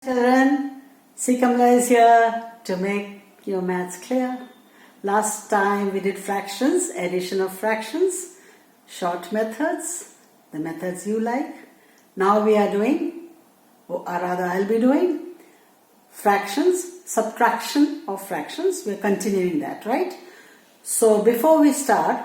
Children, CKAMALA is here to make your maths clear. Last time we did fractions, addition of fractions, short methods, the methods you like. Now we are doing, or rather I'll be doing, fractions, subtraction of fractions. We're continuing that, right? So before we start,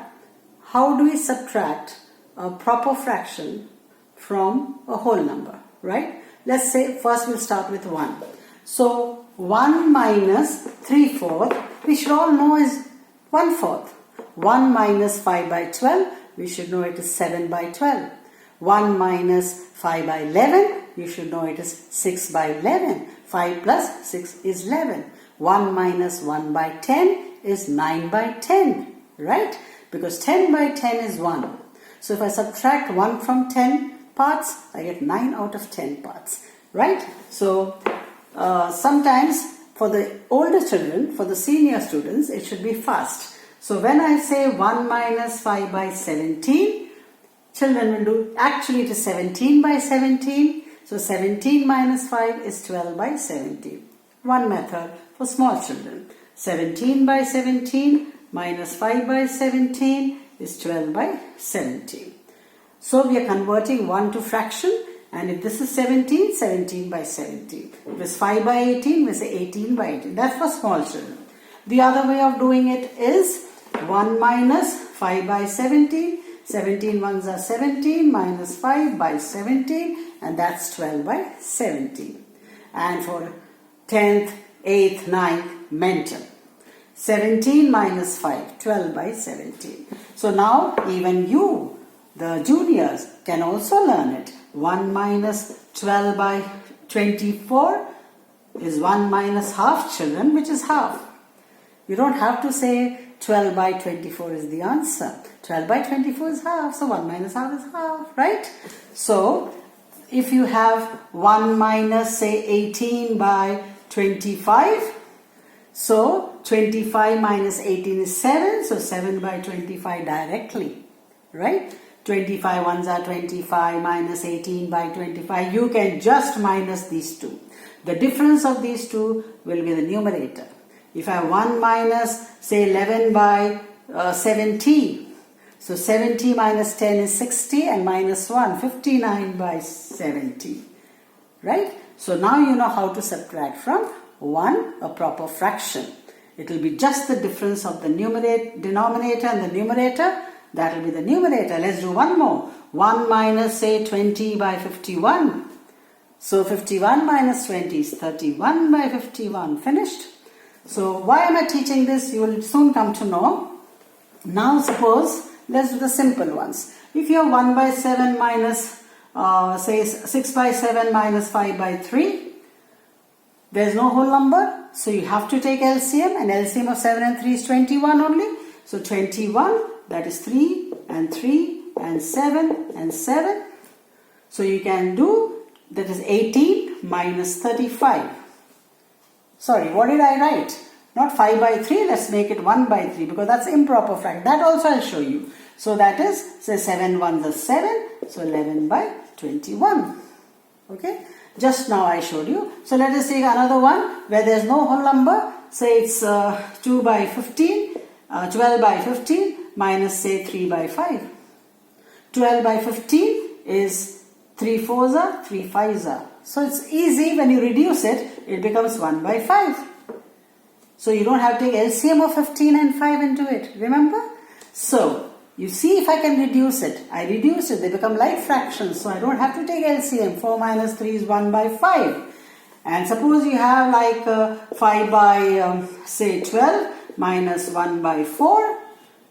how do we subtract a proper fraction from a whole number, right? Let's say first we'll start with 1. So 1 minus 3/4, we should all know is 1/4. 1 minus 5 by 12, we should know it is 7 by 12. 1 minus 5 by 11, you should know it is 6 by 11. 5 plus 6 is 11. 1 minus 1 by 10 is 9 by 10, right? Because 10 by 10 is 1. So if I subtract 1 from 10 parts, I get 9 out of 10 parts, right? So sometimes for the older children, for the senior students, it should be fast. So when I say 1 minus 5 by 17, children will do, actually it is 17 by 17. So 17 minus 5 is 12 by 17. One method for small children. 17 by 17 minus 5 by 17 is 12 by 17. So we are converting 1 to fraction, and if this is 17, 17 by 17. If it's 5 by 18, we say 18 by 18. That's for small children. The other way of doing it is 1 minus 5 by 17. 17 ones are 17 minus 5 by 17, and that's 12 by 17. And for 10th, 8th, 9th, mental. 17 minus 5, 12 by 17. So now even you, the juniors, can also learn it. 1 minus 12 by 24 is 1 minus half, children, which is half. You don't have to say 12 by 24 is the answer. 12 by 24 is half, so 1 minus half is half, right? So if you have 1 minus, say, 18 by 25, so 25 minus 18 is 7, so 7 by 25 directly, right? 25 ones are 25 minus 18 by 25. You can just minus these two. The difference of these two will be the numerator. If I have 1 minus, say, 11 by 70, so 70 minus 10 is 60, and minus 1, 59 by 70, right? So now you know how to subtract from 1 a proper fraction. It will be just the difference of the denominator and the numerator. That will be the numerator. Let's do one more. 1 minus, say, 20 by 51. So 51 minus 20 is 31 by 51. Finished? So why am I teaching this? You will soon come to know. Now suppose, let's do the simple ones. If you have 1 by 7 minus, say, 6 by 7 minus 5 by 3, there is no whole number. So you have to take LCM, and LCM of 7 and 3 is 21 only. So 21, that is 3 and 3 and 7 and 7. So you can do, that is 18 minus 35. Sorry, what did I write? Not 5 by 3, let's make it 1 by 3, because that's improper fraction. That also I'll show you. So that is, say, 7 ones are 7, so 11 by 21. Okay, just now I showed you. So let us take another one where there's no whole number. Say it's 2 by 15, 12 by 15 minus, say, 3 by 5. 12 by 15 is 3 fours are, 3 fives are. So it's easy. When you reduce it, it becomes 1 by 5. So you don't have to take LCM of 15 and 5 into it. Remember? So you see, if I can reduce it, I reduce it. They become like fractions. So I don't have to take LCM. 4 minus 3 is 1 by 5. And suppose you have like 5 by, say, 12 minus 1 by 4.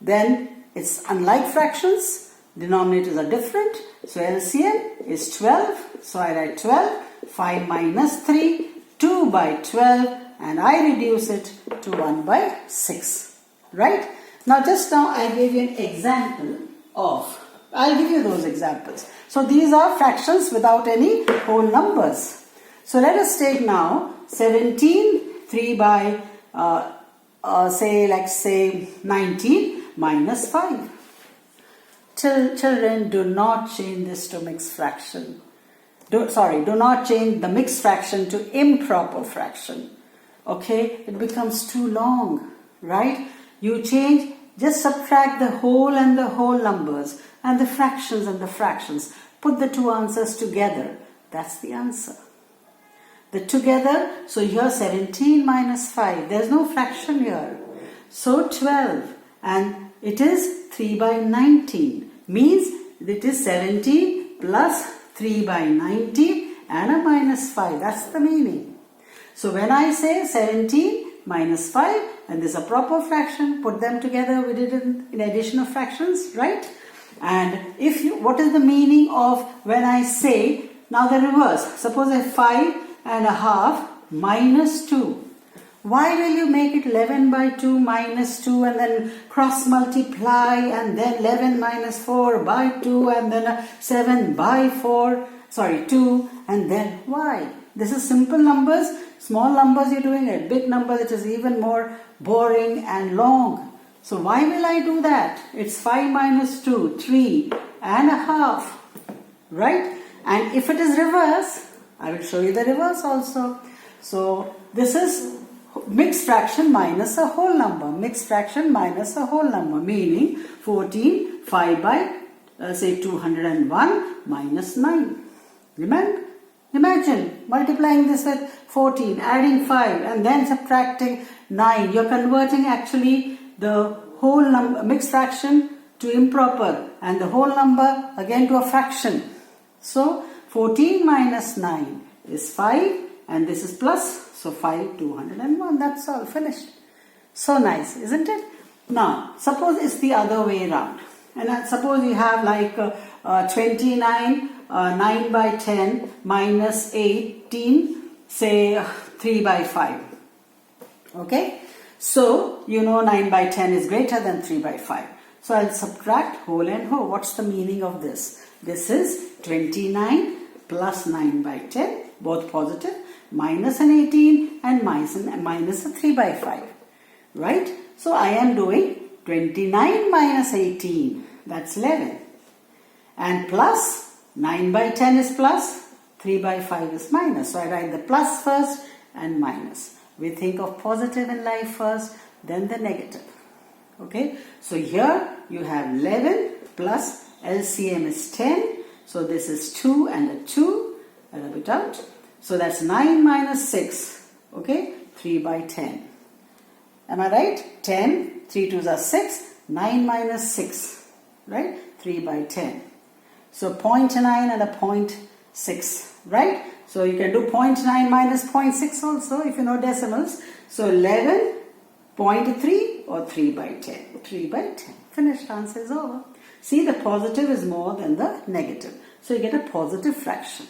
Then it's unlike fractions. Denominators are different. So LCM is 12. So I write 12. 5 minus 3, 2 by 12. And I reduce it to 1 by 6. Right? Now just now I gave you an example of, I'll give you those examples. So these are fractions without any whole numbers. So let us take now 17, 3 by, say 19 minus 5. Children, do not change this to mixed fraction. do not change the mixed fraction to improper fraction. Okay, it becomes too long, right? You change, just subtract the whole and the whole numbers and the fractions and the fractions. Put the two answers together. That's the answer. The together, so here 17 minus 5. There's no fraction here. So 12, and it is 3 by 19. Means it is 17 plus 3 by 19 and a minus 5. That's the meaning. So when I say 17 minus 5 and this is a proper fraction, put them together. We did it in addition of fractions, right? And what is the meaning of when I say, now the reverse. Suppose I have 5 and a half minus 2. Why will you make it 11 by 2 minus 2 and then cross multiply and then 11 minus 4 by 2 and then 7 by 2 and then why? This is simple numbers. Small numbers you're doing it. Big numbers it is even more boring and long. So why will I do that? It's 5 minus 2, 3 and a half. Right? And if it is reverse, I will show you the reverse also. So this is mixed fraction minus a whole number. Mixed fraction minus a whole number. Meaning 14, 5 by say 201 minus 9. Remember? Imagine multiplying this with 14, adding 5 and then subtracting 9. You're converting actually the whole number, mixed fraction to improper and the whole number again to a fraction. So 14 minus 9 is 5 and this is plus. So 5, 201. That's all. Finished. So nice, isn't it? Now, suppose it's the other way around. And suppose you have like 29, 9 by 10 minus 18, say 3 by 5. Okay? So, you know 9 by 10 is greater than 3 by 5. So, I'll subtract whole and whole. What's the meaning of this? This is 29 plus 9 by 10, both positive, minus an 18 and minus a 3 by 5. Right? So, I am doing 29 minus 18. That's 11. And plus 9 by 10 is plus, 3 by 5 is minus. So I write the plus first and minus. We think of positive in life first, then the negative. Okay, so here you have 11 plus LCM is 10. So this is 2 and a 2. I'll rub it out. So that's 9 minus 6. Okay, 3 by 10. Am I right? 10, 3 2s are 6, 9 minus 6. Right? 3 by 10. So 0.9 and a 0.6, right? So you can do 0.9 minus 0.6 also if you know decimals. So 11.3 or 3 by 10. 3 by 10. Finished. Answer is over. See, the positive is more than the negative. So you get a positive fraction,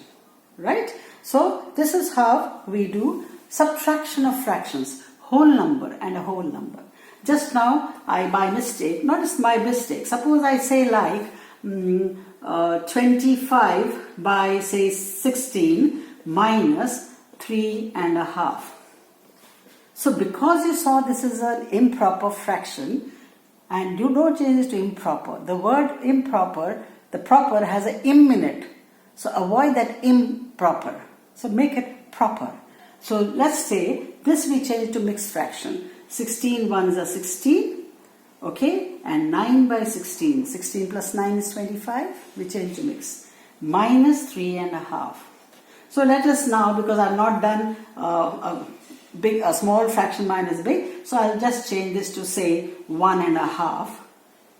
right? So this is how we do subtraction of fractions. Whole number and a whole number. Just now, I by mistake, not just my mistake, suppose I say like 25 by say 16 minus 3.5. So because you saw this is an improper fraction and you don't change it to improper, the word improper, the proper has an im in it. So avoid that improper. So make it proper. So let's say this we change it to mixed fraction. 16 ones are 16, okay, and 9 by 16. 16 plus 9 is 25. We change to mix. Minus 3.5. So let us now, because I've not done a small fraction minus big, so I'll just change this to say 1.5.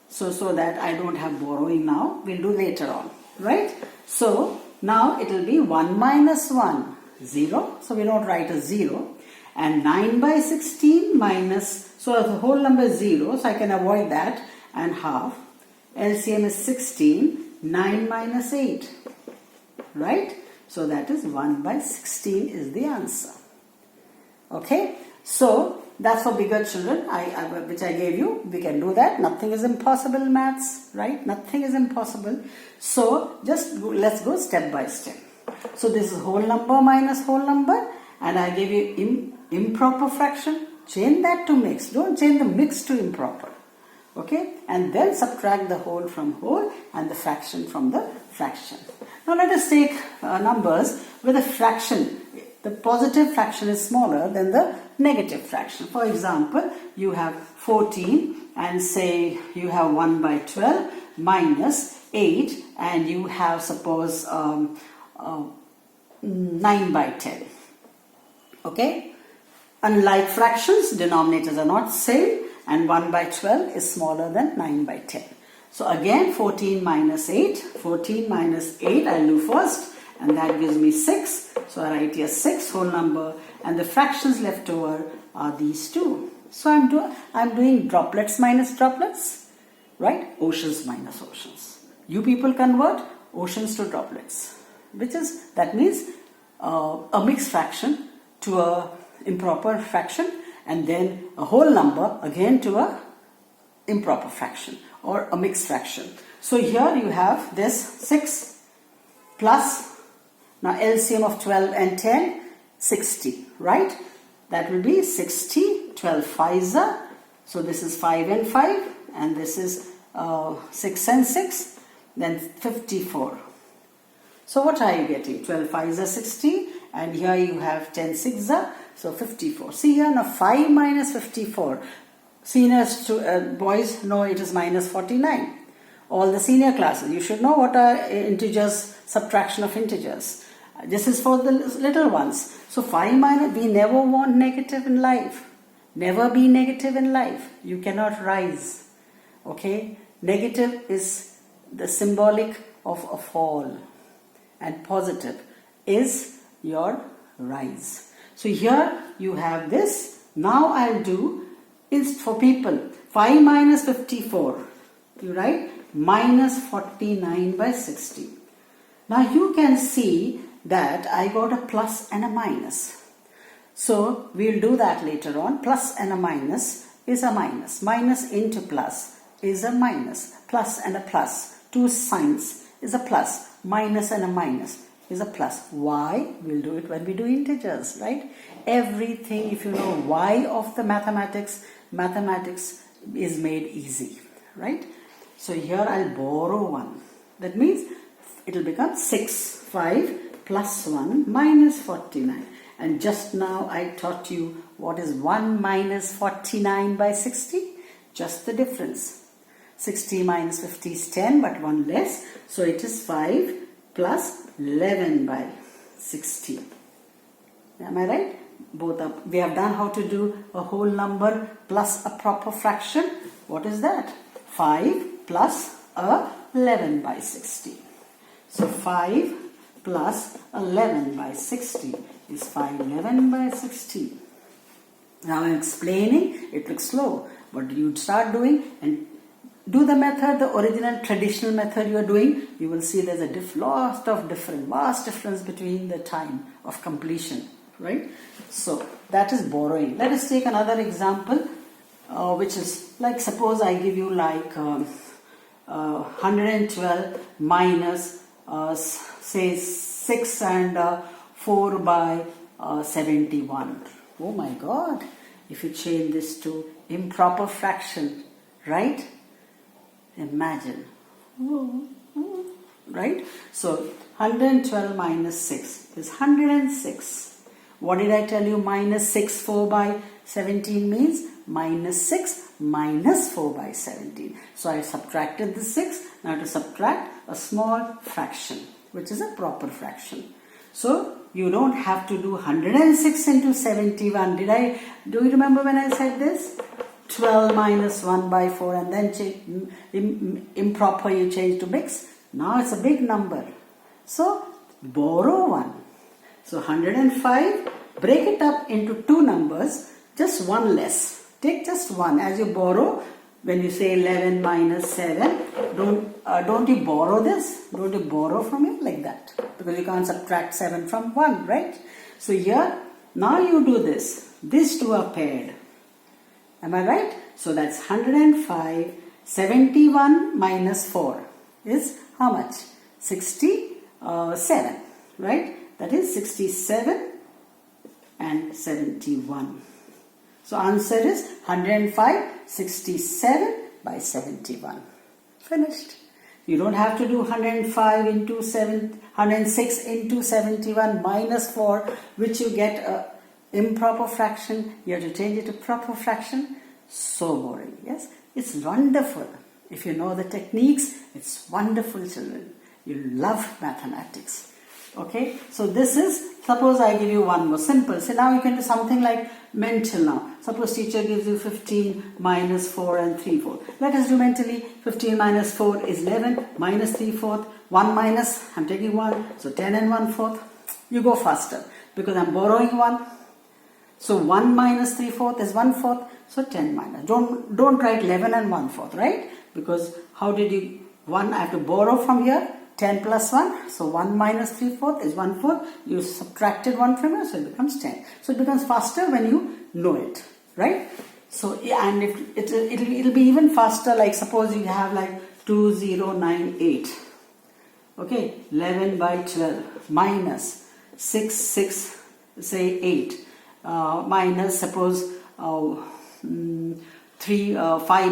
So that I don't have borrowing now. We'll do later on, right? So now it will be 1 minus 1, 0. So we don't write a 0. And 9 by 16 minus, so the whole number is 0, so I can avoid that, and half. LCM is 16, 9 minus 8, right? So that is 1 by 16 is the answer. Okay, so that's for bigger children, which I gave you. We can do that. Nothing is impossible in maths, right? Nothing is impossible. So let's go step by step. So this is whole number minus whole number, and I gave you improper fraction. Change that to mixed. Don't change the mixed to improper. Okay, and then subtract the whole from whole and the fraction from the fraction. Now let us take numbers with a fraction. The positive fraction is smaller than the negative fraction. For example, you have 14 and say you have 1 by 12 minus 8 and you have suppose 9 by 10. Okay? Unlike fractions, denominators are not same and 1 by 12 is smaller than 9 by 10. So again 14 minus 8, 14 minus 8 I'll do first and that gives me 6. So I write here 6 whole number and the fractions left over are these two. So I'm doing droplets minus droplets, right? Oceans minus oceans. You people convert oceans to droplets, that means a mixed fraction to a improper fraction and then a whole number again to a improper fraction or a mixed fraction. So here you have this 6 plus, now LCM of 12 and 10, 60, right? That will be 60, 12 5s are, so this is 5 and 5 and this is 6 and 6, then 54. So what are you getting? 12 5s are 60 and here you have 10 6s are, so 54. See here now 5 minus 54. Seniors boys know it is minus 49. All the senior classes, you should know what are integers, subtraction of integers. This is for the little ones. So 5 minus, we never want negative in life. Never be negative in life. You cannot rise. Okay? Negative is the symbolic of a fall. And positive is your rise. So here you have this. Now I'll do is for people 5 minus 54. You write minus 49 by 60. Now you can see that I got a plus and a minus. So we'll do that later on. Plus and a minus is a minus. Minus into plus is a minus. Plus and a plus. Two signs is a plus. Minus and a minus is a plus. Why? We'll do it when we do integers, right? Everything, if you know why of the mathematics is made easy, right? So here I'll borrow 1. That means it will become 6, 5 plus 1 minus 49. And just now I taught you what is 1 minus 49 by 60? Just the difference. 60 minus 50 is 10 but 1 less. So it is 5 plus 11 by 60. Am I right? Both up. We have done how to do a whole number plus a proper fraction. What is that? 5 plus 11 by 60. So 5 plus 11 by 60 is 511 by 60. Now I'm explaining, it looks slow, but you start doing and do the method, the original traditional method you are doing, you will see there's a vast difference between the time of completion, right? So that is borrowing. Let us take another example, which is like suppose I give you like 112 minus say 6 and 4 by 71. Oh my God, if you change this to improper fraction, right? Imagine, right? So 112 minus 6 is 106. What did I tell you? Minus 6 4 by 17 means minus 6 minus 4 by 17. So I subtracted the 6. Now to subtract a small fraction, which is a proper fraction. So you don't have to do 106 into 71. Do you remember when I said this? 12 minus 1 by 4 and then improper you change to mix. Now it's a big number. So borrow 1. So 105, break it up into two numbers, just one less. Take just one. As you borrow, when you say 11 minus 7, don't you borrow this? Don't you borrow from it like that? Because you can't subtract 7 from 1, right? So here, now you do this. These two are paired. Am I right? So that's 105. 71 minus 4 is how much? 67, right? That is 67 and 71. So answer is 105, 67 by 71. Finished. You don't have to do 105 into 106 into 71 minus 4, which you get a improper fraction. You have to change it to proper fraction. So boring, yes? It's wonderful. If you know the techniques, it's wonderful, children. You love mathematics. Okay, so this is, suppose I give you one more simple. So now you can do something like mental now. Suppose teacher gives you 15 minus 4 and 3/4. Let us do mentally. 15 minus 4 is 11, minus 3/4. 1 minus, I'm taking 1, so 10 and 1/4. You go faster because I'm borrowing 1. So 1 minus 3/4 is 1/4, so 10 minus. Don't write 11 and 1/4, right? Because how did you, 1 I have to borrow from here. 10 plus 1, so 1 minus 3/4 is 1/4. You subtracted 1 from here, so it becomes 10. So it becomes faster when you know it, right? So, and it'll be even faster, like suppose you have like 2098. Okay, 11 by 12 minus 6, say 8. Minus suppose 5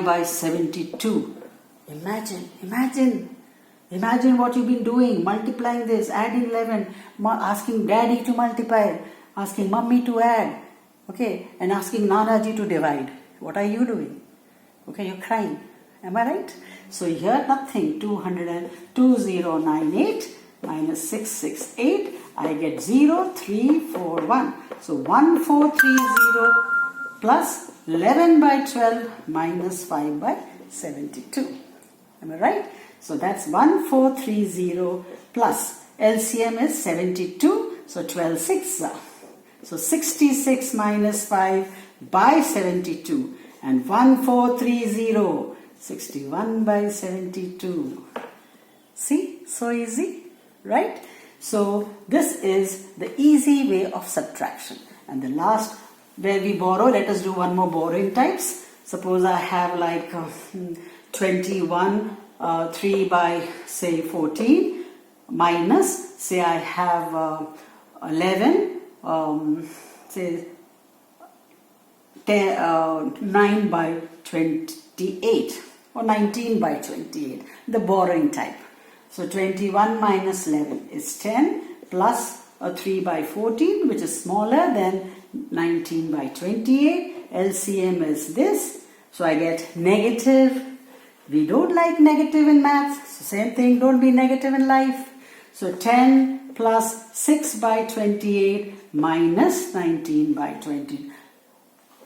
by 72. Imagine what you've been doing, multiplying this, adding 11, asking daddy to multiply, asking mummy to add, okay, and asking Nanaji to divide. What are you doing? Okay, you're crying. Am I right? So here nothing, 2098 minus 668, I get 0341. So 1430 plus 11 by 12 minus 5 by 72. Am I right? So that's 1430 plus LCM is 72. So 12 6. So 66 minus 5 by 72. And 1430, 61 by 72. See? So easy, right? So this is the easy way of subtraction. And the last, where we borrow, let us do one more borrowing types. Suppose I have like 21, 3 by say 14 minus, say I have 11, say 9 by 28 or 19 by 28, the borrowing type. So 21 minus 11 is 10 plus a 3 by 14, which is smaller than 19 by 28. LCM is this. So I get negative. We don't like negative in maths. So same thing, don't be negative in life. So 10 plus 6 by 28 minus 19 by 20.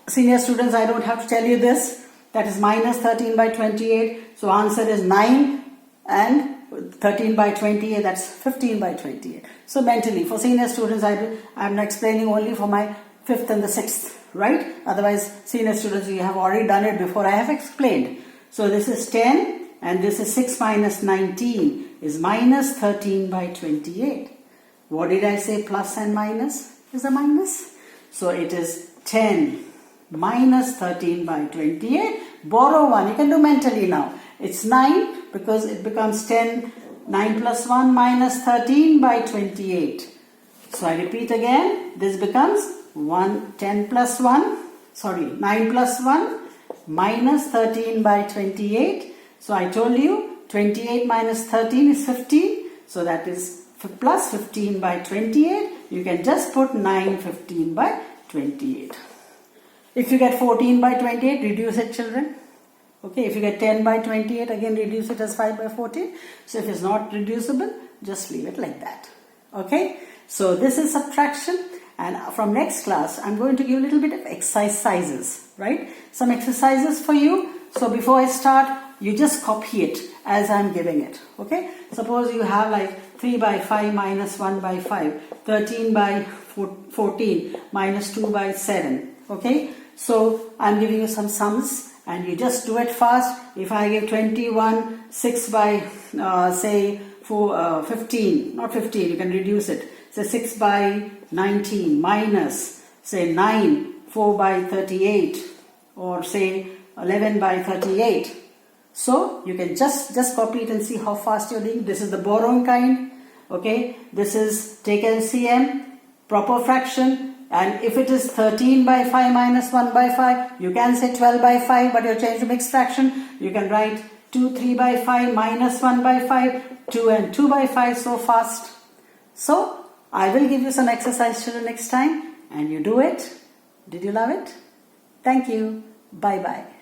Senior students, I don't have to tell you this. That is minus 13 by 28. So answer is 9 and 13 by 28, that's 15 by 28. So mentally, for senior students, I'm explaining only for my 5th and the 6th, right? Otherwise, senior students, you have already done it before I have explained. So this is 10 and this is 6 minus 19 is minus 13 by 28. What did I say? Plus and minus is a minus. So it is 10 minus 13 by 28. Borrow 1. You can do mentally now. It's 9 because it becomes 10. 9 plus 1 minus 13 by 28. So I repeat again. This becomes 9 plus 1 minus 13 by 28. So I told you 28 minus 13 is 15. So that is plus 15 by 28. You can just put 9 15 by 28. If you get 14 by 28, reduce it, children. Okay, if you get 10 by 28, again reduce it as 5 by 14. So if it's not reducible, just leave it like that. Okay, so this is subtraction. And from next class, I'm going to give a little bit of exercises, right? Some exercises for you. So before I start, you just copy it as I'm giving it. Okay, suppose you have like 3 by 5 minus 1 by 5, 13 by 14 minus 2 by 7. Okay, so I'm giving you some sums and you just do it fast. If I give 21, 6 by say 15, not 15, you can reduce it. Say 6 by 19 minus say 9, 4 by 38 or say 11 by 38. So you can just copy it and see how fast you're doing. This is the borrowing kind. Okay, this is take LCM, proper fraction. And if it is 13 by 5 minus 1 by 5, you can say 12 by 5, but you're changed to mixed fraction. You can write 2 3 by 5 minus 1 by 5, 2 and 2 by 5 so fast. So I will give you some exercise till next time and you do it. Did you love it? Thank you. Bye bye.